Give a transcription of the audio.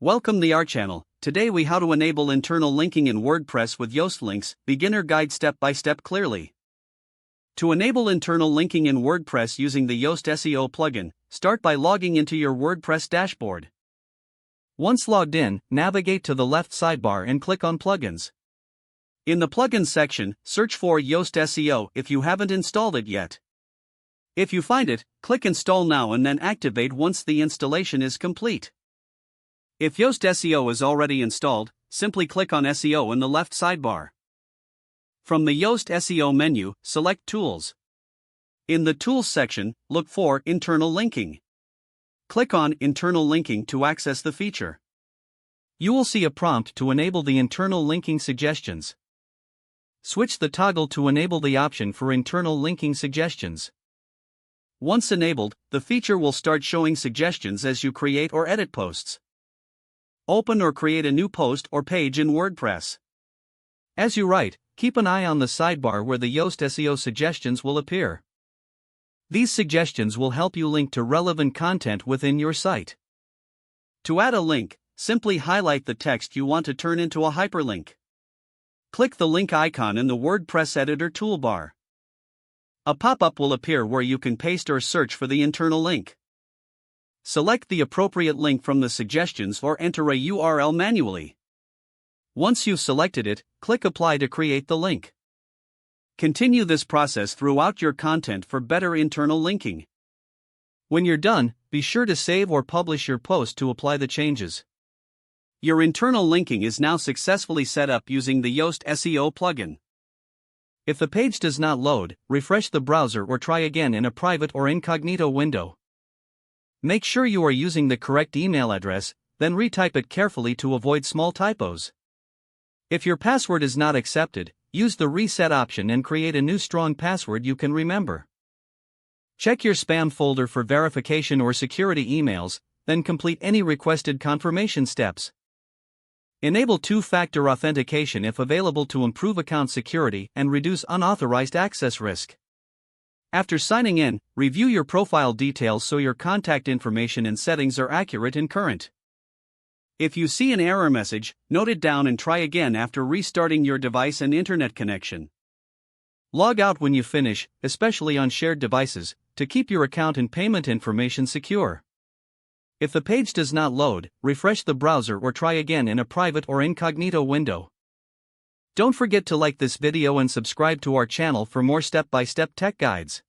Welcome to our channel. Today we how to enable internal linking in WordPress with Yoast links, beginner guide step by step clearly. To enable internal linking in WordPress using the Yoast SEO plugin, start by logging into your WordPress dashboard. Once logged in, navigate to the left sidebar and click on Plugins. In the Plugins section, search for Yoast SEO if you haven't installed it yet. If you find it, click Install Now and then activate once the installation is complete. If Yoast SEO is already installed, simply click on SEO in the left sidebar. From the Yoast SEO menu, select Tools. In the Tools section, look for Internal Linking. Click on Internal Linking to access the feature. You will see a prompt to enable the internal linking suggestions. Switch the toggle to enable the option for internal linking suggestions. Once enabled, the feature will start showing suggestions as you create or edit posts. Open or create a new post or page in WordPress. As you write, keep an eye on the sidebar where the Yoast SEO suggestions will appear. These suggestions will help you link to relevant content within your site. To add a link, simply highlight the text you want to turn into a hyperlink. Click the link icon in the WordPress editor toolbar. A pop-up will appear where you can paste or search for the internal link. Select the appropriate link from the suggestions or enter a URL manually. Once you've selected it, click Apply to create the link. Continue this process throughout your content for better internal linking. When you're done, be sure to save or publish your post to apply the changes. Your internal linking is now successfully set up using the Yoast SEO plugin. If the page does not load, refresh the browser or try again in a private or incognito window. Make sure you are using the correct email address, then retype it carefully to avoid small typos. If your password is not accepted, use the reset option and create a new strong password you can remember. Check your spam folder for verification or security emails, then complete any requested confirmation steps. Enable two-factor authentication if available to improve account security and reduce unauthorized access risk. After signing in, review your profile details so your contact information and settings are accurate and current. If you see an error message, note it down and try again after restarting your device and internet connection. Log out when you finish, especially on shared devices, to keep your account and payment information secure. If the page does not load, refresh the browser or try again in a private or incognito window. Don't forget to like this video and subscribe to our channel for more step-by-step tech guides.